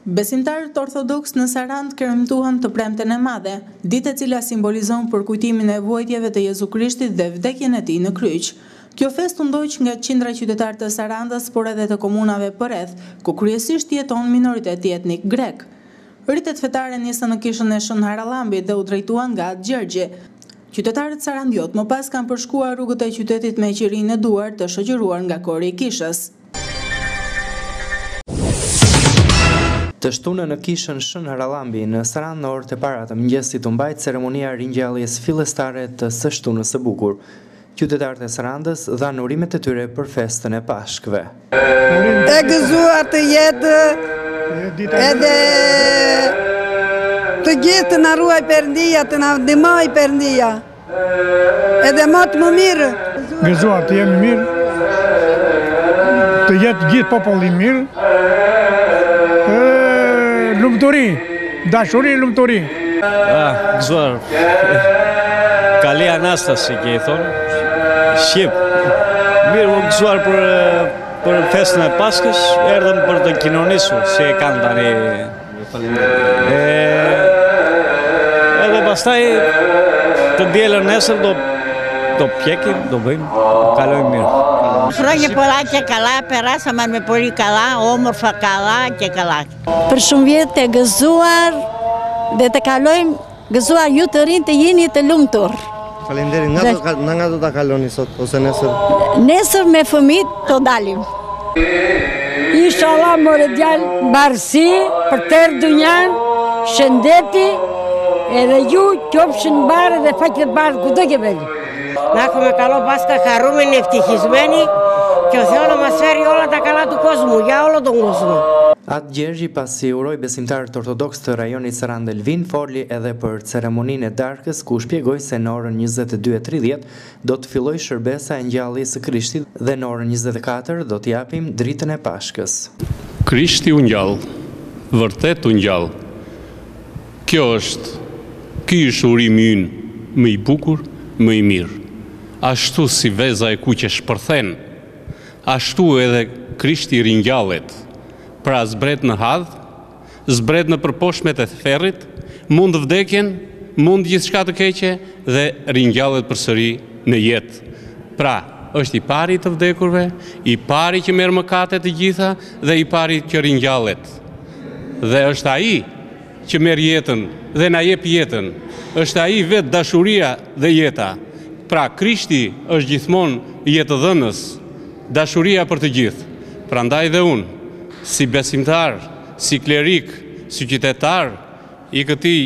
Besimtarët ortodoks në Sarandë kërcëntuan të premten e madhe, ditë e cila simbolizon përkujtimin e vuajtjeve të Jezu Krishtit dhe vdekjen e tij në kryq. Kjo festë u ndoq nga qindra qytetarë të Sarandës, por edhe të komunave përreth, ku kryesisht jeton minoriteti etnik grek. Ritet fetare nisën në kishën e Shën Harallambit dhe u drejtuan nga Atë Gjergji. Qytetarët sarandiot më pas kanë përshkuar rrugët e qytetit me qirinë e duar të shoqëruar nga kori i kishës. Të shtunë në kishën Shën Harallambi në Sarandë në orët e para të mëngjesit u mbajt ceremonia ringjalljes fillestare të së shtunës së bukur. Qytetarët e Sarandës dhanë urimet e tyre për festën e Pashkëve. E gëzuar të jetë edhe të gjithë të na ruaj Perëndia, të na ndihmoj Perëndia. Edhe më të më mirë. Gëzuar të jemi mirë, të jetë gjithë populli mirë. Lumturi, dashuri, lumturi. Gëzuar, Kale Anastasi që i thonë, Shqip. Mirë, më gëzuar për festën e Paskës, erdhëm për të kinonisur, se e kanë tani. Edhe pastaj të dielën nesër do pjekim, do bëjmë, kalojmë mirë. Χρόνια πολλά και καλά, περάσαμε με πολύ καλά, όμορφα καλά και καλά. Për shumë vjet të gëzuar dhe të kalojmë gëzuar ju të rinj të jeni të lumtur. Faleminderit. Nga do ta kaloni sot ose nesër? Nesër me fëmijët të dalim. Inshallah more djalë mbarësi për tërë dunjan, shëndeti, edhe ju qofshin mbarë dhe faqe të bardhë kudo që veni. Να έχουμε καλό Πάσχα, χαρούμενοι, ευτυχισμένοι και ο Θεός να μας φέρει όλα τα καλά του κόσμου, για όλο τον κόσμο. Atë Gjergji pasi uroi besimtarët ortodoks të rajonit Sarandë Elvin, foli edhe për ceremoninë e darkës, ku shpjegoi se në orën 22:30 do të fillojë shërbesa e ngjalljes së Krishtit dhe në orën 24 do të japim dritën e Pashkës. Krishti u ngjall, vërtet u ngjall. Ky është urimi ynë më i bukur, më i mirë. Ashtu si veza e kuqe shpërthen, ashtu edhe Krishti ringjallet. Pra zbret në hadh, zbret në përposhtmet e ferrit, mund vdekjen, mund gjithçka të keqe dhe ringjallet përsëri në jetë. Pra, është i pari të vdekurve, i pari që merr mëkatet të gjitha dhe i pari që ringjallet. Dhe është ai që merr jetën dhe na jep jetën. Është ai vetë dashuria dhe jeta. Pra, Krishti është gjithmonë jetëdhënës, dashuria për të gjithë. Prandaj dhe unë, si besimtar, si klerik, si qytetar i këtij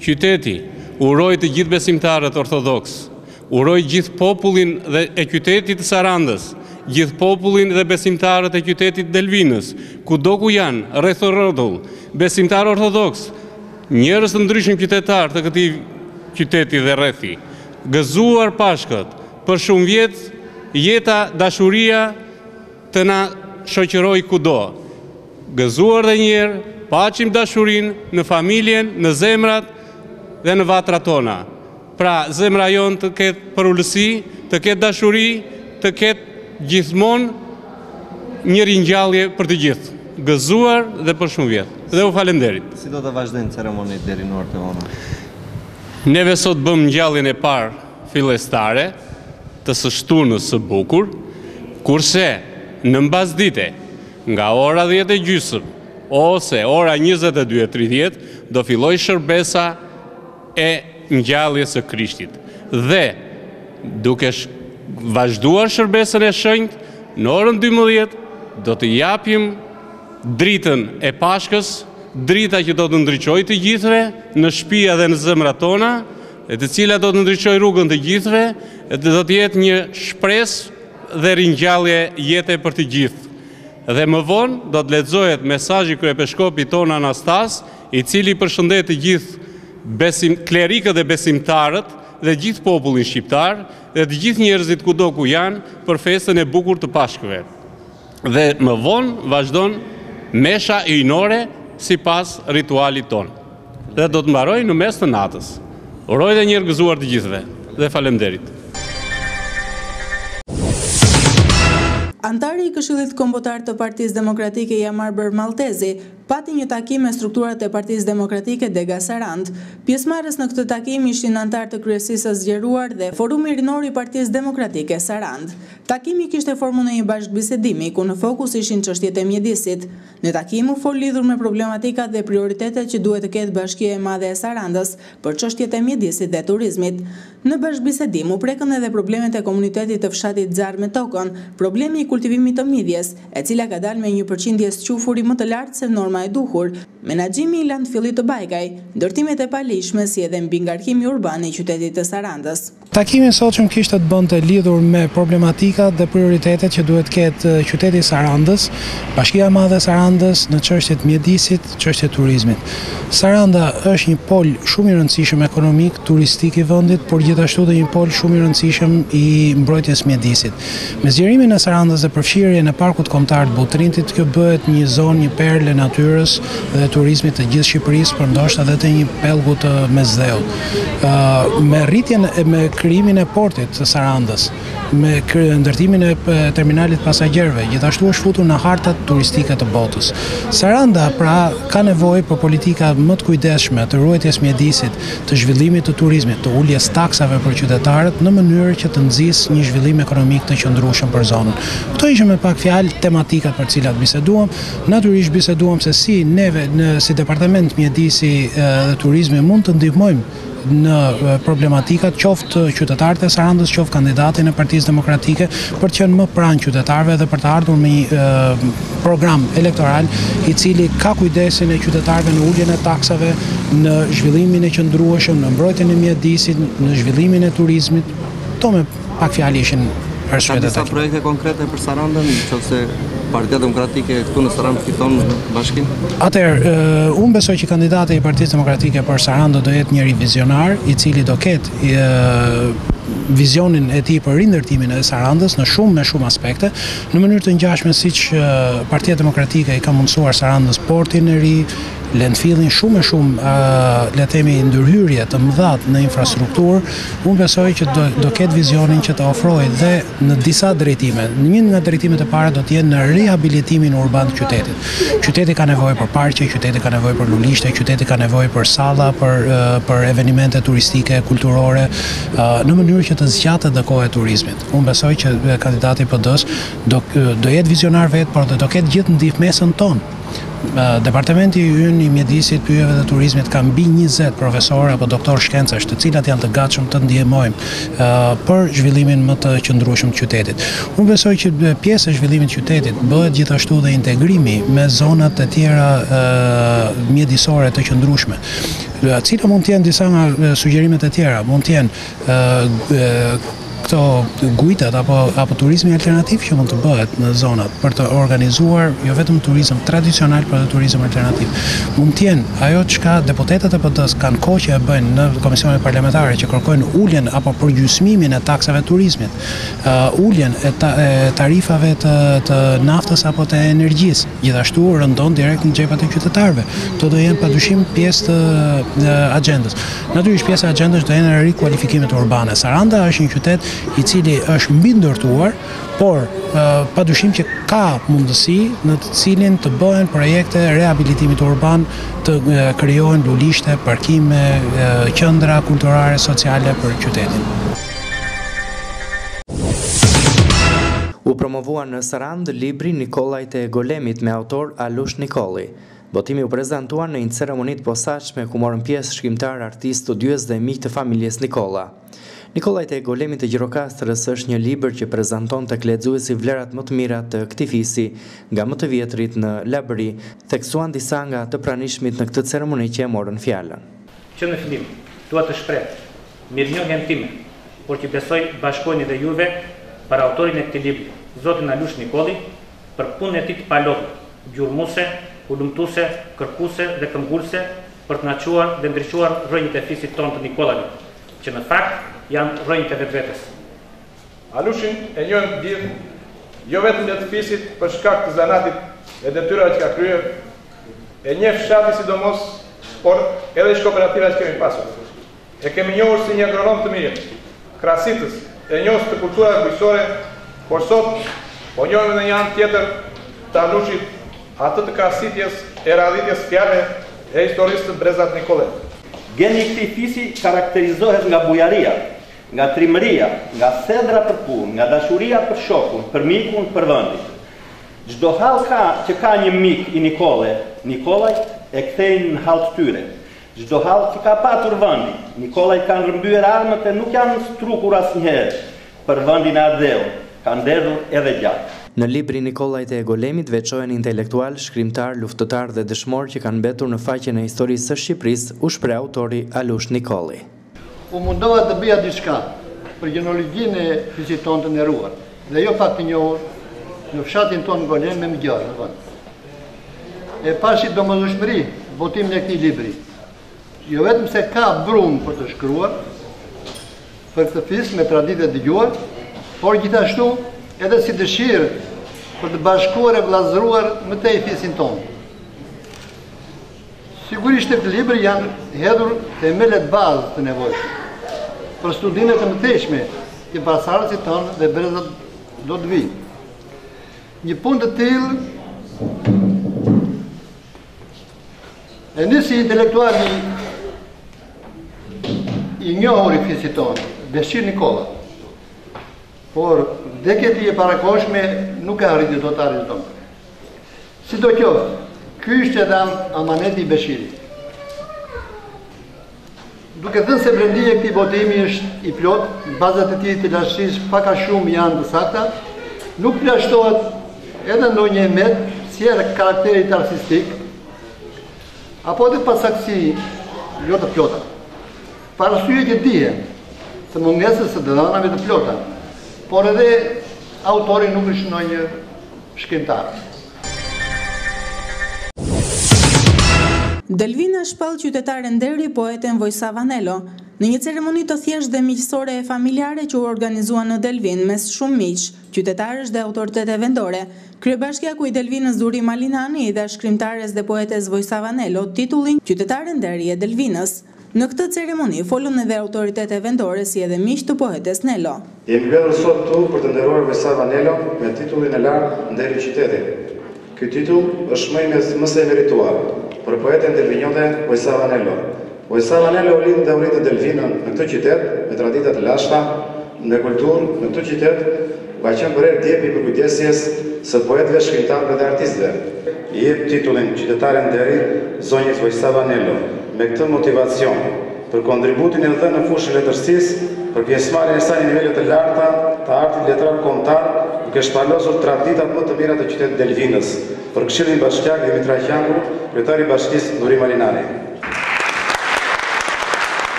qyteti, uroj të gjithë besimtarët ortodoks, uroj gjithë popullin e qytetit të Sarandës, gjithë popullin dhe besimtarët e qytetit Delvinës, kudo ku janë, rreth rrotull, besimtar ortodoks, njerëz të ndryshëm qytetar të këtij qyteti dhe rrethi. Gëzuar Pashkët, për shumë vjet jeta, dashuria të na shoqëroj kudo. Gëzuar dhe njerë, paqim dashurinë në familjen, në zemrat dhe në vatrat tona. Pra, zemra jonë të ketë përullësi, të ketë dashuri, të ketë gjithmonë një ringjallje për të gjithë. Gëzuar dhe për shumë vjet. Dhe u falenderit. Si do të vazhdojnë ceremonit deri në orët e vona? Neve sot bëm ngjalljen e parë fillestare të së shtunës së bukur, kurse në mbasdite nga ora 10:30 ose ora 22:30 do filloj shërbesa e ngjalljes së Krishtit. Dhe duke vazhduar shërbesën e shenjtë, në orën 12 do të japim dritën e Pashkës, drita që do të ndriçojë të gjithëve në shtëpia dhe në zemrat tona, e të cila do të ndriçojë rrugën të gjithëve, e do të jetë një shpresë dhe ringjallje jete për të gjithë. Dhe më vonë do të lexohet mesazhi kryepeshkopit ton Anastas, i cili përshëndet të gjithë klerikët dhe besimtarët dhe gjithë popullin shqiptar dhe të gjithë njerëzit kudo ku janë për festën e bukur të Pashkëve. Dhe më vonë vazhdon mesha ynore si pas ritualit ton. Dhe do të mbaroj në mes të natës. Uroj dhe njërë gëzuar të gjithëve dhe falemderit. Antari i Këshillit Kombëtar të Partisë Demokratike Jamar Bermaltezi pati një takim me strukturat e Partisë Demokratike Dega Sarand. Pjesëmarrës në këtë takim ishin anëtarë të kryesisë së zgjeruar dhe Forumi Rinor i Partisë Demokratike Sarand. Takimi kishte formën e një bashkëbisedimi ku në fokus ishin çështjet e mjedisit. Në takim u fol lidhur me problematikat dhe prioritetet që duhet të ketë Bashkia e Madhe e Sarandës për çështjet e mjedisit dhe turizmit. Në bashkëbisedim u prekën edhe problemet e komunitetit të fshatit Xar me tokën, problemi i kultivimit të midjes, e cila ka dalë me një përqindje squfuri më të lartë se norma e duhur, menaxhimi i landfillit të Bajkaj, ndërtimet e palishme si edhe mbingarkimi urban i qytetit të Sarandës. Takimi sotshëm kishte të bënte lidhur me problematikat dhe prioritetet që duhet ketë qyteti i Sarandës, Bashkia e Madhe e Sarandës në çështjet mjedisit, çështjet turizmit. Saranda është një pol shumë i rëndësishëm ekonomik, turistik i vendit, por gjithashtu dhe një pol shumë i rëndësishëm i mbrojtjes mjedisit. Me zgjerimin e Sarandës dhe përfshirjen e parkut kombëtar të Butrintit, kjo bëhet një zonë, një perlë e natyrës dhe turizmit të gjithë Shqipërisë, por ndoshta edhe të një pellgu të mesdheut. Me rritjen me krijimin e portit të Sarandës, me ndërtimin e terminalit pasagjerëve, gjithashtu është futur në hartat turistike të botës. Saranda pra ka nevojë për politika më të kujdesshme të ruajtjes mjedisit, të zhvillimit të turizmit, të uljes taksave për qytetarët në mënyrë që të nxjisë një zhvillim ekonomik të qëndrueshëm për zonën. Këto ishin me pak fjalë tematikat për të cilat biseduam. Natyrisht biseduam se si neve si Departament Mjedisi dhe Turizmi mund të ndihmojmë në problematikat qoftë qytetarët e Sarandës, qoftë kandidatin e Partisë Demokratike për të qenë më pranë qytetarëve dhe për të ardhur me një program elektoral i cili ka kujdesin e qytetarëve në uljen e taksave, në zhvillimin e qëndrueshëm, në mbrojtjen e mjedisit, në zhvillimin e turizmit. Këto me pak fjalë ishin Ka disa projekte konkrete për Sarandën, nëse Partia Demokratike këtu në Sarandë fiton bashkinë? Atëherë, unë besoj që kandidati i Partisë Demokratike për Sarandë do jetë njëri vizionar, i cili do ketë vizionin e tij për rindërtimin e Sarandës në shumë aspekte, në mënyrë të ngjashme siç Partia Demokratike i ka mundsuar Sarandës portin e ri, landfillin shumë le të themi ndërhyrje të mëdha në infrastrukturë. Unë besoj që do ketë vizionin që të ofrojë dhe në disa drejtime. Një nga drejtimet e para do të jenë në rihabilitimin urban të qytetit. Qyteti ka nevojë për parqe, qyteti ka nevojë për lulishte, qyteti ka nevojë për salla, për evenimente turistike, kulturore, në mënyrë që të zgjatet dhe koha e turizmit. Unë besoj që kandidati i PD-s do jetë vizionar vetë, por do ketë gjithë ndihmësën tonë. Departamenti ynë i mjedisit, pyjeve dhe turizmit ka mbi 20 profesorë apo doktor shkencash, të cilat janë të gatshëm të ndihmojmë për zhvillimin më të qëndrueshëm të qytetit. Unë besoj që pjesë e zhvillimit të qytetit bëhet gjithashtu dhe integrimi me zonat e tjera mjedisore të qëndrueshme. Cila mund të jenë disa nga sugjerimet e tjera, mund të jenë këto gujtat apo turizmi alternativ që mund të bëhet në zonat për të organizuar jo vetëm turizëm tradicional, por edhe turizëm alternativ. Mund të jenë ajo çka deputetët e PD-s kanë kohë që e bëjnë në komisionet parlamentare që kërkojnë uljen apo përgjysmimin e taksave turizmit, uljen e tarifave të naftës apo të energjisë, gjithashtu rëndon direkt në xhepat e qytetarëve. Këto do jenë padyshim pjesë të agjendës. Natyrisht pjesë e agjendës do jenë rikualifikimet urbane. Saranda është një qytet i cili është mbi ndërtuar, por padyshim që ka mundësi në të cilin të bëhen projekte rehabilitimit urban, të krijohen lulishte, parkime, qendra kulturore, sociale për qytetin. U promovua në Sarandë libri Nikollajt e Golemit me autor Alush Nikolli. Botimi u prezantua në një ceremonit posaçme ku morën pjesë shkrimtar, artist, studiues dhe miq të familjes Nikolla. Nikollajt e Golemit të Gjirokastrës është një libër që prezanton tek lexuesi vlerat më të mira të këtij fisi, nga më të vjetrit në Labëri, theksuan disa nga të pranishmit në këtë ceremoni që e morën fjalën. Që në fillim, dua të shpreh mirënjohjen time, por që besoj bashkoheni dhe juve për autorin e këtij libri, zotin Alush Nikolli, për punën e tij të palodhur, gjurmuse, ulumtuese, kërkuese dhe këmbgulse për të na çuar dhe ndriçuar rrënjët e fisit tonë të Nikollavit, që në fakt janë rrënjët e vetvetes. Alushin e njohim të gjithë, jo vetëm të fisit për shkak të zanatit e detyrave që ka kryer, e njeh fshati sidomos, por edhe kooperativa që kemi pasur. E kemi njohur si një agronom të mirë, krahasitës e njohës të kulturave bujqësore, por sot po njohim në një anë tjetër të Alushit atë të krasitjes e radhitjes fjale e historisë të Brezat Nikolet. Geni i këtij fisi karakterizohet nga bujaria, nga trimëria, nga thedra për punë, nga dashuria për shokun, për mikun, për vendin. Çdo hall që ka një mik i Nikolajt e kthejnë në hall të tyre. Çdo hall që ka patur vendi, Nikolajt kanë rrëmbyer armët e nuk janë strukur asnjëherë. Për vendin e Adheut, kanë nderdhur edhe gjatë. Në librin Nikolajt e Golemit veçohen intelektual, shkrimtar, luftëtar dhe dëshmor që kanë mbetur në faqen e historisë së Shqipërisë, u shpreh autori Alush Nikolli. U mundova të bëja diçka për gjenologjinë e fisit tonë të nderuar, dhe jo pak të njohur në fshatin tonë Golem me Mgjarë në vend. E pashi domosdoshmëri votimin e këtij libri. Jo vetëm se ka brumë për të shkruar për këtë fis me traditë të dëgjuar, por gjithashtu edhe si dëshirë për të bashkuar e vllazëruar më tej fisin tonë. Sigurisht të këtë libër janë hedhur themelet bazë të nevojshme për studimet e mëtejshme që pasardhësit tonë dhe brezat do të vijnë. Një punë të tillë e nisi intelektuali i njohur i fisit tonë, Beshir Nikolla. Por vdekjet e parakoshme nuk e arriti dot të arrijë tonë. Sidoqoftë, ky ishte edhe amaneti i Beshirit. Duke thënë se brendia e këtij votimi është i plot, bazat e tij të lashësisë pak a shumë janë të sakta, nuk plashtohet edhe ndonjë emet si edhe karakterit artistik, apo edhe pasaktësi jo të plota. Për arsye që dihen se mungesës së dhënave të plota, por edhe autori nuk është ndonjë shkrimtar. Delvina shpall qytetare nderi poeten Vojsa Vanelo. Në një ceremoni të thjeshtë dhe miqësore e familjare që u organizua në Delvin mes shumë miq, qytetarësh dhe autoritete vendore, kryebashkiaku i Delvinës Duri Malinani dhe shkrimtares dhe poetes Vojsa Vanelo titullin Qytetare nderi e Delvinës. Në këtë ceremoni folën edhe autoritete vendore si edhe miq të poetes Nelo. Jemi mbledhur sot këtu për të nderuar Vojsa Vanelo me titullin e lartë Nderi i qytetit. Ky titull është më së merituar për poeten delvinjote Vojsa Vanelo. Vojsa Vanelo u lind dhe u rritë në Delvinën në këtë qytet me tradita të lashta, me kulturë në këtë qytet, ka qenë për herë djepi për kujdesjes së poetëve, shkrimtarëve dhe artistëve. I jep titullin Qytetare nderi zonjës Vojsa Vanelo me këtë motivacion për kontributin e dhënë në fushën e letërsisë, për pjesëmarrjen e saj në nivele të larta të artit letrar kombëtar, duke shpalosur traditat më të mira të qytetit Delvinës, për Këshillin Bashkiak Dimitra Qangu, kryetari i Bashkisë Duri Malinani.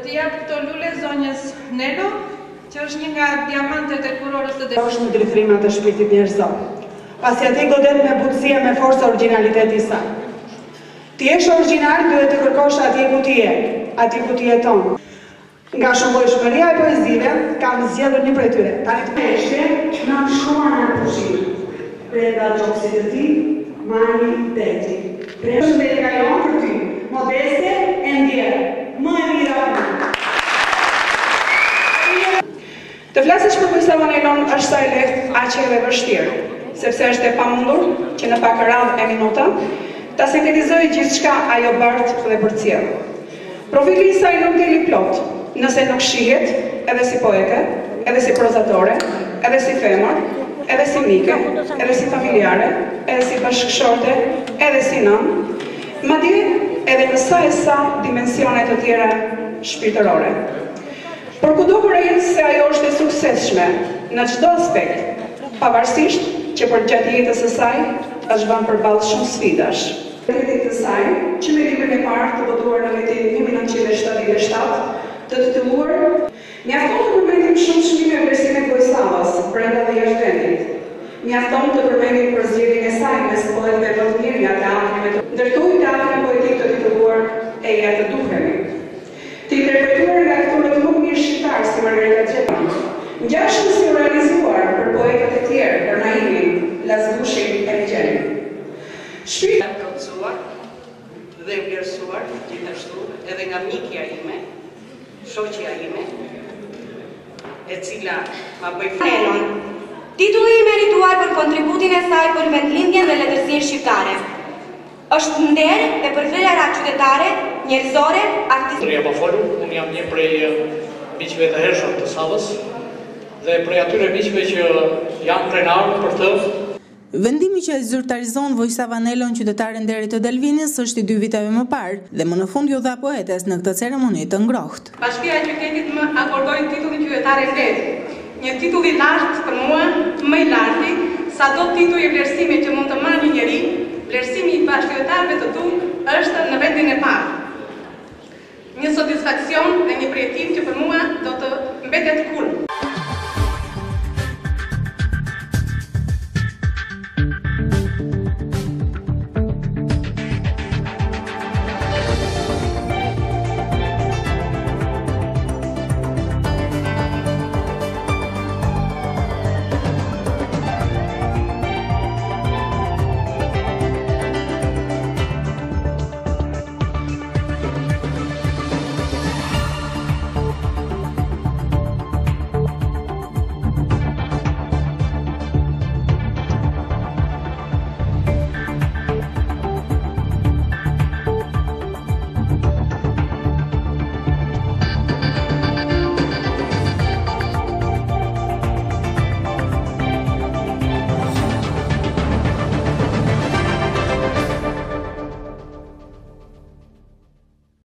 Të jap këto lule zonjës Nelo, që është një nga diamantet e kurorës të Delvinës. Është në drejtrimet e shpirtit njerëzor, pasi ati godet me butësia me forca originaliteti saj. Ti jesh original, duhet të kërkosh atje ku ti je, atje ku ti jeton. Nga shumëllojshmëria e poezive, kam zgjedhur një prej tyre. Tani të meshte, në shkuar në pushim. Brenda gjokësit të ti, mani deti. Brenda me të kajon për ty, modeste e ndjerë, më e mira punë. Të flasësh për Vojsa Vanelon është sa e lehtë, aq edhe vështirë, sepse është e pamundur që në pak radhë e minuta ta sintetizojë gjithçka ajo bart dhe përcjell. Profili i saj nuk deli plot, nëse nuk shihet edhe si poete, edhe si prozatore, edhe si femër, edhe si mike, edhe si familjare, edhe si bashkëshorte, edhe si nën, madje edhe në sa dimensione të tjera shpirtërore. Por kudo përrejnë se ajo është e suksesshme në çdo aspekt, pavarësisht që për gjatë jetës së saj është vënë përballë shumë sfidash. Kretit të saj, që me librin e parë të votuar në vitin 1977, të titulluar, mjafton të përmendim shumë çmime vlerësimet Vojsavas brenda dhe jashtë vendit. Mjafton të përmendim për zgjedhjen e saj mes poetëve më të mirë nga teatri, ndërtoi teatrin poetik të titulluar Eja të duhemi. Të interpretuar nga aktorët më të mirë shqiptar si Margareta Xhepa. Ngjashëm si realizuar për poetët e tjerë, për Naimin, Lazgushin e Ligjerin. Shpirti janë plotësuar dhe vlerësuar gjithashtu edhe nga mikja ime, shoqja ime, e cila ma bëj Titulli i merituar për kontributin e saj për vendlindjen dhe letërsinë shqiptare. Është nder e përvera qytetare, njerëzore, artistike. Unë jam një prej miqve të hershëm të Savës dhe prej atyre miqve që janë krenarë për të. Vendimi që e zyrtarizon Vojsava Nelon qytetare nderit të Delvinis është i 2 viteve më parë dhe më në fund ju dha poetes në këtë ceremoni të ngrohtë. Bashkia e qytetit më akordoi titullin qytetare nderit. Një titull i lartë për mua, më i larti, sado titull i vlerësimit që mund të marrë një njeri, vlerësimi i bashkëqytetarëve të tu është në vendin e parë. Një satisfaksion dhe një prijetim që për mua do të mbetet kurrë.